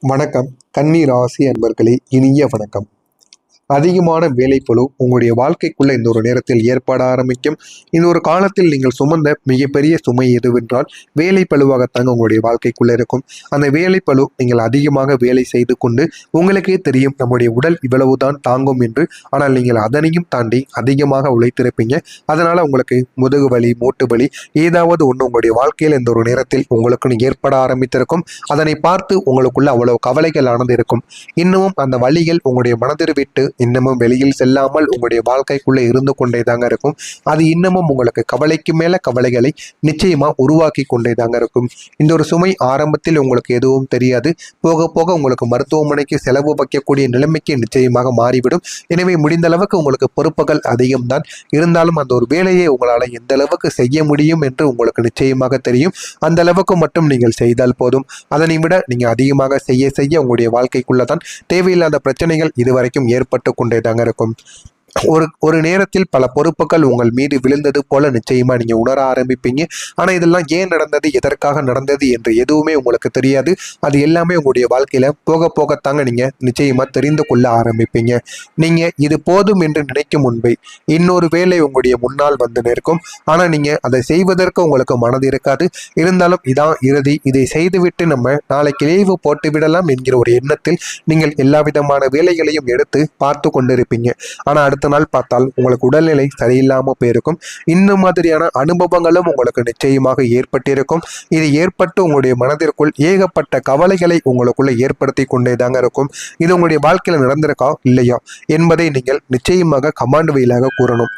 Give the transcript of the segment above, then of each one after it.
வணக்கம். கன்னி ராசி அன்பர்களே, இனிய வணக்கம். அதிகமான வேலைப்பளு உங்களுடைய வாழ்க்கைக்குள்ள இந்த ஒரு நேரத்தில் ஏற்பட ஆரம்பிக்கும். இந்த ஒரு காலத்தில் நீங்கள் சுமந்த மிகப்பெரிய சுமை எதுவென்றால் வேலைப்பளுவாகத்தாங்க உங்களுடைய வாழ்க்கைக்குள்ள இருக்கும். அந்த வேலைப்பளு நீங்கள் அதிகமாக வேலை செய்து கொண்டு உங்களுக்கே தெரியும் நம்முடைய உடல் இவ்வளவுதான் தாங்கும் என்று. ஆனால் நீங்கள் அதனையும் தாண்டி அதிகமாக உழைத்திருப்பீங்க. அதனால உங்களுக்கு முதுகு வலி, மூட்டு வலி ஏதாவது ஒன்று உங்களுடைய வாழ்க்கையில் இந்த ஒரு நேரத்தில் உங்களுக்கு ஏற்பட ஆரம்பித்திருக்கும். அதனை பார்த்து உங்களுக்குள்ள அவ்வளவு கவலைகளானது இருக்கும். இன்னமும் அந்த வலிகள் உங்களுடைய மனதில் விட்டு இன்னமும் வெளியில் செல்லாமல் உங்களுடைய வாழ்க்கைக்குள்ளே இருந்து கொண்டே தாங்க இருக்கும். அது இன்னமும் உங்களுக்கு கவலைக்கு மேல கவலைகளை நிச்சயமா உருவாக்கி கொண்டே தாங்க இருக்கும். இந்த ஒரு சுமை ஆரம்பத்தில் உங்களுக்கு எதுவும் தெரியாது. போக போக உங்களுக்கு மருத்துவமனைக்கு செலவு வைக்கக்கூடிய நிலைமைக்கு நிச்சயமாக மாறிவிடும். எனவே முடிந்த அளவுக்கு உங்களுக்கு பொறுப்புகள் அதிகம்தான். இருந்தாலும் அந்த ஒரு வேலையை உங்களால் எந்த அளவுக்கு செய்ய முடியும் என்று உங்களுக்கு நிச்சயமாக தெரியும். அந்த அளவுக்கு மட்டும் நீங்கள் செய்தால் போதும். அதனை விட நீங்க அதிகமாக செய்ய செய்ய உங்களுடைய வாழ்க்கைக்குள்ளதான் தேவையில்லாத பிரச்சனைகள் இதுவரைக்கும் ஏற்பட்டு கொண்டே தாங்க இருக்கும். ஒரு நேரத்தில் பல பொறுப்புகள் உங்கள் மீது விழுந்தது போல நிச்சயமா நீங்க உணர ஆரம்பிப்பீங்க. ஆனா இதெல்லாம் ஏன் நடந்தது, எதற்காக நடந்தது என்று எதுவுமே உங்களுக்கு தெரியாது. அது எல்லாமே உங்களுடைய வாழ்க்கையில போக போகத்தாங்க நீங்க நிச்சயமா தெரிந்து கொள்ள ஆரம்பிப்பீங்க. நீங்க இது போதும் என்று நினைக்கும் முன்பே இன்னொரு வேலை உங்களுடைய முன்னால் வந்து நிற்கும். ஆனா நீங்க அதை செய்வதற்கு உங்களுக்கு மனது இருக்காது. இருந்தாலும் இதான் இறுதி, இதை செய்துவிட்டு நம்ம நாளைக்கு லீவு போட்டு விடலாம் என்கிற ஒரு எண்ணத்தில் நீங்கள் எல்லா விதமான வேலைகளையும் எடுத்து பார்த்து கொண்டிருப்பீங்க. ஆனா அடுத்த நாள் பார்த்தால் உங்களுக்கு உடல்நிலை சரியில்லாம போயிருக்கும். இந்த மாதிரியான அனுபவங்களும் உங்களுக்கு நிச்சயமாக ஏற்பட்டிருக்கும். இது ஏற்பட்டு உங்களுடைய மனதிற்குள் ஏகப்பட்ட கவலைகளை உங்களுக்குள்ள ஏற்படுத்தி கொண்டே தாங்க இருக்கும். இது உங்களுடைய வாழ்க்கையில நடந்திருக்கா இல்லையா என்பதை நீங்கள் நிச்சயமாக கமாண்ட் வழியாக கூறணும்.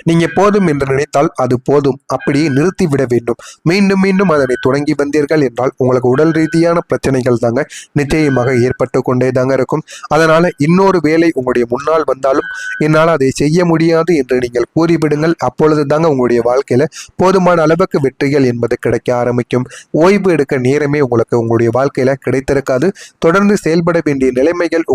நீங்க போதும் என்று நினைத்தால் அது போதும், அப்படியே நிறுத்திவிட வேண்டும். மீண்டும் மீண்டும் அதனை தொடங்கி வந்தீர்கள் என்றால் உங்களுக்கு உடல் ரீதியான பிரச்சனைகள் தாங்க நிச்சயமாக ஏற்பட்டு கொண்டே தாங்க இருக்கும். அதனால இன்னொரு வேலை உங்களுடைய முன்னால் வந்தாலும் என்னால் அதை செய்ய முடியாது என்று நீங்கள் கூறிவிடுங்கள். அப்பொழுது தாங்க உங்களுடைய வாழ்க்கையில போதுமான அளவுக்கு வெற்றிகள் என்பது கிடைக்க ஆரம்பிக்கும். ஓய்வு எடுக்க நேரமே உங்களுக்கு உங்களுடைய வாழ்க்கையில கிடைத்திருக்காது. தொடர்ந்து செயல்பட வேண்டிய நிலைமைகள்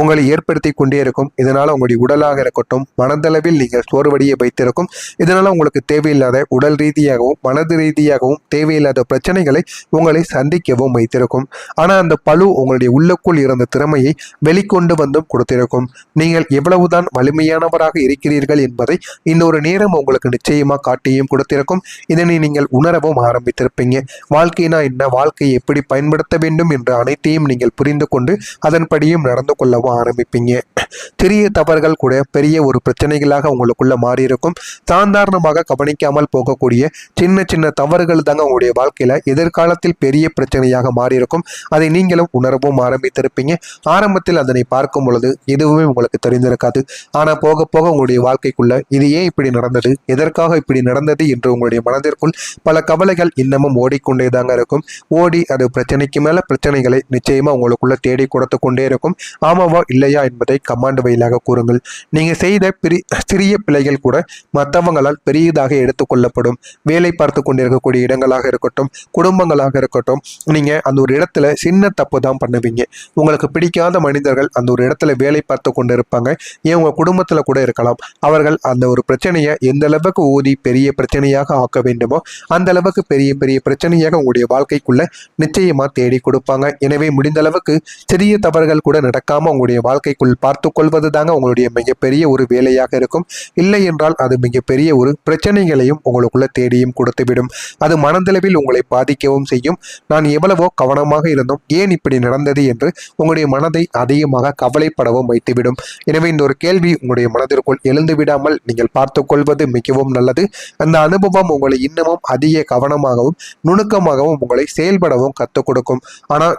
உங்களை ஏற்படுத்தி கொண்டே இருக்கும். இதனால உங்களுடைய உடலாக இருக்கட்டும், மனதளவில் நீங்கள் சோர்வடியை வைத்திருக்கும். இதனால உங்களுக்கு தேவையில்லாத உடல் ரீதியாகவும் மனது ரீதியாகவும் தேவையில்லாத பிரச்சனைகளை உங்களை சந்திக்கவும் வைத்திருக்கும். ஆனா அந்த பழு உங்களுடைய உள்ளுக்குள் இருந்த திறமையை வெளிக்கொண்டு வந்தும் கொடுத்திருக்கும். நீங்கள் எவ்வளவுதான் வலிமையானவராக இருக்கிறீர்கள் என்பதை இன்னொரு நேரம் உங்களுக்கு நிச்சயமா காட்டியும் கொடுத்திருக்கும். இதனை நீங்கள் உணரவும் ஆரம்பித்திருப்பீங்க. வாழ்க்கைனா என்ன, வாழ்க்கையை எப்படி பயன்படுத்த வேண்டும் என்ற அனைத்தையும் நீங்கள் புரிந்து கொண்டு அதன்படியும் நடந்து கொள்ளவும் ஆரம்பிப்பீங்க. சிறிய தவறுகள் கூட பெரிய ஒரு பிரச்சனைகளாக உங்களுக்குள்ள மாறி இருக்கும். சாதாரணமாக கவனிக்காமல் போகக்கூடிய சின்ன சின்ன தவறுகள் தாங்க உங்களுடைய வாழ்க்கையில எதிர்காலத்தில் பெரிய பிரச்சனையாக மாறி இருக்கும். அதை நீங்களும் உணரவும் ஆரம்பித்திருப்பீங்க. ஆரம்பத்தில் அதனை பார்க்கும் பொழுது எதுவுமே உங்களுக்கு தெரிந்திருக்காது. ஆனா போக போக உங்களுடைய வாழ்க்கைக்குள்ள இது ஏன் இப்படி நடந்தது, எதற்காக இப்படி நடந்தது என்று உங்களுடைய மனதிற்குள் பல கவலைகள் இன்னமும் ஓடிக்கொண்டே தாங்க இருக்கும். ஓடி அது பிரச்சனைக்கு மேல பிரச்சனைகளை நிச்சயமா உங்களுக்குள்ள தேடி கொடுத்து கொண்டே இருக்கும். ஆமாவா இல்லையா என்பதை கமாண்ட் வழியாக கூறுங்கள். நீங்க செய்த சிறிய பிழைகள் கூட மற்றவங்களால் பெரியதாக எடுத்துக்கொள்ளப்படும். வேலை பார்த்து கொண்டிருக்கக்கூடிய இடங்களாக இருக்கட்டும், குடும்பங்களாக இருக்கட்டும், நீங்க அந்த ஒரு இடத்துல சின்ன தப்பு தான் பண்ணுவீங்க. உங்களுக்கு பிடிக்காத மனிதர்கள் அந்த ஒரு இடத்துல வேலை பார்த்து கொண்டு இருப்பாங்க. ஏன் உங்க குடும்பத்துல கூட இருக்கலாம். அவர்கள் அந்த ஒரு பிரச்சனையை எந்த அளவுக்கு ஊதி பெரிய பிரச்சனையாக ஆக்க வேண்டுமோ அந்த அளவுக்கு பெரிய பெரிய பிரச்சனையாக உங்களுடைய வாழ்க்கைக்குள்ள நிச்சயமா தேடி கொடுப்பாங்க. எனவே முடிந்த அளவுக்கு சிறிய தவறுகள் கூட நடக்காம உங்களுடைய வாழ்க்கைக்குள் பார்த்து கொள்வது தாங்க உங்களுடைய மிகப்பெரிய ஒரு வேலையாக இருக்கும். இல்லை என்றால் அது மிகப்பெரிய ஒரு பிரச்சனைகளையும் உங்களுக்குள்ள தேடியும் கொடுத்துவிடும். அது மனதளவில் உங்களை பாதிக்கவும் செய்யும். நான் எவ்வளவோ கவனமாக இருந்தோம், ஏன் இப்படி நடந்தது என்று உங்களுடைய மனதை அதிகமாக கவலைப்படவும் வைத்துவிடும். எனவே இந்த ஒரு கேள்வி உங்களுடைய மனதிற்குள் எழுந்து விடாமல் நீங்கள் பார்த்து கொள்வது மிகவும் நல்லது. அந்த அனுபவம் உங்களை இன்னமும் அதிக கவனமாகவும் நுணுக்கமாகவும் உங்களை செயல்படவும் கற்றுக் கொடுக்கும். ஆனால்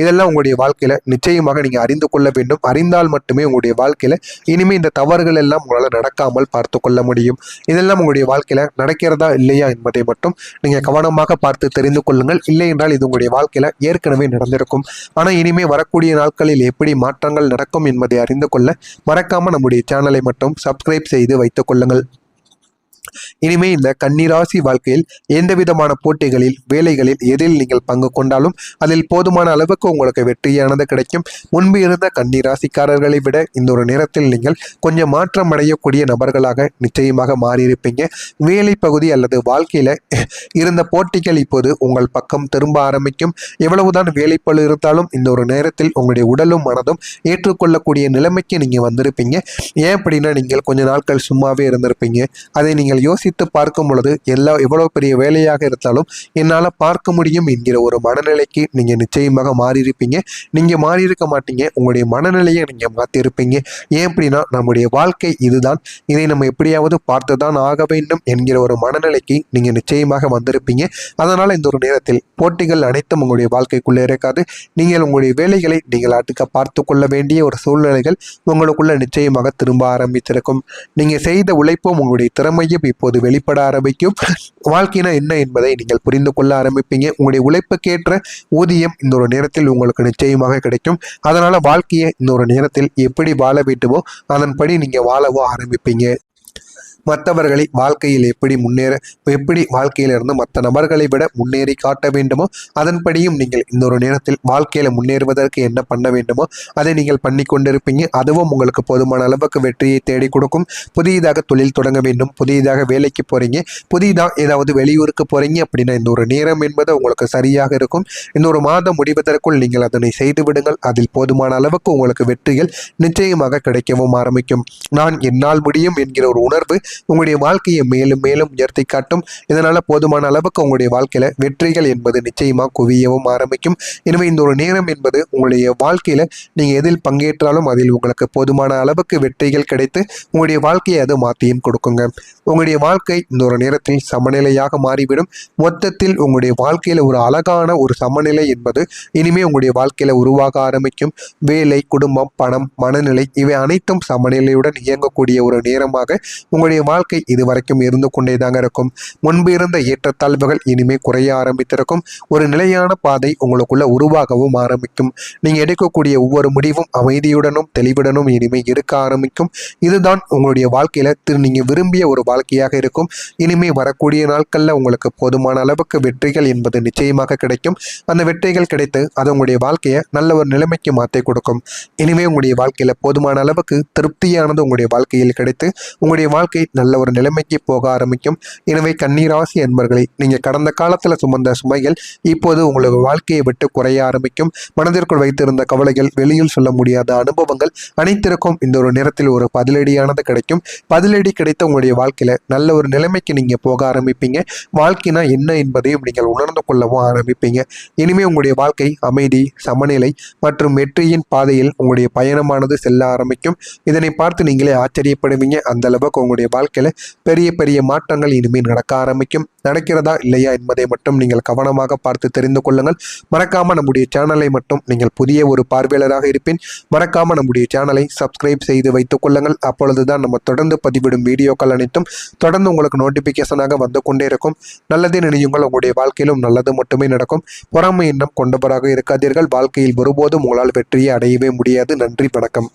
இதெல்லாம் உங்களுடைய வாழ்க்கையில நிச்சயமாக நீங்க அறிந்து கொள்ள வேண்டும். அறிந்தால் மட்டுமே உங்களுடைய வாழ்க்கையில இனிமே இந்த தவறுகள் எல்லாம் உங்களால் நடக்காமல் பார்த்து கொள்ள முடியும். இதெல்லாம் உங்களுடைய வாழ்க்கையில நடக்கிறதா இல்லையா என்பதை மட்டும் நீங்க கவனமாக பார்த்து தெரிந்து கொள்ளுங்கள். இல்லை என்றால் இது உங்களுடைய வாழ்க்கையில ஏற்கனவே நடந்திருக்கும். ஆனா இனிமே வரக்கூடிய நாட்களில் எப்படி மாற்றங்கள் நடக்கும் என்பதை அறிந்து கொள்ள மறக்காம நம்முடைய சேனலை மட்டும் சப்ஸ்கிரைப் செய்து வைத்துக் கொள்ளுங்கள். இனிமே இந்த கன்னிராசி வாழ்க்கையில் எந்த விதமான போட்டிகளில் வேலைகளில் எதில் நீங்கள் பங்கு கொண்டாலும் அதில் போதுமான அளவுக்கு உங்களுக்கு வெற்றியானது கிடைக்கும். முன்பு இருந்த கன்னிராசிக்காரர்களை விட இந்த ஒரு நேரத்தில் நீங்கள் கொஞ்சம் மாற்றம் அடையக்கூடிய நபர்களாக நிச்சயமாக மாறியிருப்பீங்க. வேலை பகுதி அல்லது வாழ்க்கையில இருந்த போட்டிகள் இப்போது உங்கள் பக்கம் திரும்ப ஆரம்பிக்கும். எவ்வளவுதான் வேலைப்பளு இருந்தாலும் இந்த ஒரு நேரத்தில் உங்களுடைய உடலும் மனதும் ஏற்றுக்கொள்ளக்கூடிய நிலைமைக்கு நீங்க வந்திருப்பீங்க. ஏன் அப்படின்னா நீங்கள் கொஞ்ச நாட்கள் சும்மாவே இருந்திருப்பீங்க. அதை நீங்கள் யோசித்து பார்க்கும் பொழுது எவ்வளவு பெரிய வேலையாக இருந்தாலும் என்னால் பார்க்க முடியும் என்கிற ஒரு மனநிலைக்கு நீங்க நிச்சயமாக மாறியிருப்பீங்க. நீங்க மாறியிருக்க மாட்டீங்க, உங்களுடைய மனநிலையை நீங்க மாற்றிருப்பீங்க. ஏன் அப்படின்னா நம்முடைய வாழ்க்கை இதுதான், இதை நம்ம எப்படியாவது பார்த்துதான் ஆக வேண்டும் என்கிற ஒரு மனநிலைக்கு நீங்க நிச்சயமாக வந்திருப்பீங்க. அதனால இந்த ஒரு நேரத்தில் போட்டிகள் அனைத்தும் உங்களுடைய வாழ்க்கைக்குள்ளே இருக்காது. நீங்கள் உங்களுடைய வேலைகளை நீங்கள் அடுக்க பார்த்து கொள்ள வேண்டிய ஒரு சூழ்நிலைகள் உங்களுக்குள்ள நிச்சயமாக திரும்ப ஆரம்பித்திருக்கும். நீங்க செய்த உழைப்பும் உங்களுடைய திறமையும் இப்போது வெளிப்பட ஆரம்பிக்கும். வாழ்க்கைனா என்ன என்பதை நீங்கள் புரிந்து கொள்ள ஆரம்பிப்பீங்க. உங்களுடைய உழைப்புக்கேற்ற ஊதியம் இந்த ஒரு நேரத்தில் உங்களுக்கு நிச்சயமாக கிடைக்கும். அதனால வாழ்க்கையை இந்த ஒரு நேரத்தில் எப்படி வாழ வேண்டுமோ அதன்படி நீங்க வாழவோ ஆரம்பிப்பீங்க. மற்றவர்களை வாழ்க்கையில் எப்படி வாழ்க்கையிலிருந்து மற்ற நபர்களை விட முன்னேறி காட்ட வேண்டுமோ அதன்படியும் நீங்கள் இந்த ஒரு நேரத்தில் வாழ்க்கையில முன்னேறுவதற்கு என்ன பண்ண வேண்டுமோ அதை நீங்கள் பண்ணி கொண்டிருப்பீங்க. அதுவும் உங்களுக்கு போதுமான அளவுக்கு வெற்றியை தேடி கொடுக்கும். புதியதாக தொழில் தொடங்க வேண்டும், புதியதாக வேலைக்கு போறீங்க, புதிதாக ஏதாவது வெளியூருக்கு போறீங்க அப்படின்னா இந்த ஒரு நேரம் என்பது உங்களுக்கு சரியாக இருக்கும். இந்த ஒரு மாதம் முடிவதற்குள் நீங்கள் அதனை செய்து விடுங்கள். அதில் போதுமான அளவுக்கு உங்களுக்கு வெற்றிகள் நிச்சயமாக கிடைக்கவும் ஆரம்பிக்கும். நான் என்னால் முடியும் என்கிற ஒரு உணர்வு உங்களுடைய வாழ்க்கையை மேலும் மேலும் உயர்த்தி காட்டும். இதனால போதுமான அளவுக்கு உங்களுடைய வாழ்க்கையில வெற்றிகள் என்பது நிச்சயமா குவியவும் ஆரம்பிக்கும். எனவே இந்த ஒரு நேரம் என்பது உங்களுடைய வாழ்க்கையில நீங்க எதில் பங்கேற்றாலும் அதில் உங்களுக்கு போதுமான அளவுக்கு வெற்றிகள் கிடைத்து உங்களுடைய வாழ்க்கையை அது மாற்றியும் கொடுக்குங்க. உங்களுடைய வாழ்க்கை இந்த ஒரு நேரத்தில் சமநிலையாக மாறிவிடும். மொத்தத்தில் உங்களுடைய வாழ்க்கையில ஒரு அழகான ஒரு சமநிலை என்பது இனிமே உங்களுடைய வாழ்க்கையில உருவாக ஆரம்பிக்கும். வேலை, குடும்பம், பணம், மனநிலை இவை அனைத்தும் சமநிலையுடன் இயங்கக்கூடிய ஒரு நேரமாக உங்களுடைய வாழ்க்கை இதுவரைக்கும் இருந்து கொண்டேதாங்க இருக்கும். முன்பு இருந்த ஏற்றத்தாழ்வுகள் இனிமே குறைய ஆரம்பித்திருக்கும். ஒரு நிலையான பாதை உங்களுக்குள்ள உருவாகவும் ஆரம்பிக்கும். நீங்க எடுக்கக்கூடிய ஒவ்வொரு முடிவும் அமைதியுடனும் தெளிவுடனும் இனிமே இருக்க ஆரம்பிக்கும். இதுதான் உங்களுடைய வாழ்க்கையில நீங்க விரும்பிய ஒரு வாழ்க்கையாக இருக்கும். இனிமே வரக்கூடிய நாட்கள்ல உங்களுக்கு போதுமான அளவுக்கு வெற்றிகள் என்பது நிச்சயமாக கிடைக்கும். அந்த வெற்றிகள் கிடைத்து அது உங்களுடைய வாழ்க்கையை நல்ல ஒரு நிலைமைக்கு மாற்றி கொடுக்கும். இனிமே உங்களுடைய வாழ்க்கையில போதுமான அளவுக்கு திருப்தியானது உங்களுடைய வாழ்க்கையில் கிடைத்து உங்களுடைய வாழ்க்கை நல்ல ஒரு நிலைமைக்கு போக ஆரம்பிக்கும். எனவே கன்னிராசி என்பர்களை நீங்க கடந்த காலத்துல சுமந்த சுமைகள் இப்போது உங்களது வாழ்க்கையை விட்டு குறைய ஆரம்பிக்கும். மனதிற்குள் வைத்திருந்த கவலைகள், வெளியில் சொல்ல முடியாத அனுபவங்கள் அனைத்திற்கும் இந்த ஒரு நேரத்தில் ஒரு பதிலடியானது கிடைக்கும். பதிலடி கிடைத்த உங்களுடைய வாழ்க்கையில நல்ல ஒரு நிலைமைக்கு நீங்க போக ஆரம்பிப்பீங்க. வாழ்க்கைனா என்ன என்பதையும் நீங்கள் உணர்ந்து கொள்ளவும் ஆரம்பிப்பீங்க. இனிமே உங்களுடைய வாழ்க்கை அமைதி, சமநிலை மற்றும் வெற்றியின் பாதையில் உங்களுடைய பயணமானது செல்ல ஆரம்பிக்கும். இதனை பார்த்து நீங்களே ஆச்சரியப்படுவீங்க. அந்த அளவுக்கு உங்களுடைய வாழ்க்கையில பெரிய பெரிய மாற்றங்கள் இனிமேல் நடக்க ஆரம்பிக்கும். நடக்கிறதா இல்லையா என்பதை மட்டும் நீங்கள் கவனமாக பார்த்து தெரிந்து கொள்ளுங்கள். மறக்காம நம்முடைய சேனலை மட்டும் நீங்கள் புதிய ஒரு பார்வையாளராக இருப்பின் மறக்காம நம்முடைய சேனலை சப்ஸ்கிரைப் செய்து வைத்துக் கொள்ளுங்கள். அப்பொழுதுதான் நம்ம தொடர்ந்து பதிவிடும் வீடியோக்கள் அனைத்தும் தொடர்ந்து உங்களுக்கு நோட்டிபிகேஷனாக வந்து கொண்டே இருக்கும். நல்லதே நினையுங்கள், உங்களுடைய வாழ்க்கையிலும் நல்லது மட்டுமே நடக்கும். பொறாமை எண்ணம் கொண்டவராக இருக்காதீர்கள். வாழ்க்கையில் ஒருபோதும் உங்களால் வெற்றியை அடையவே முடியாது. நன்றி, வணக்கம்.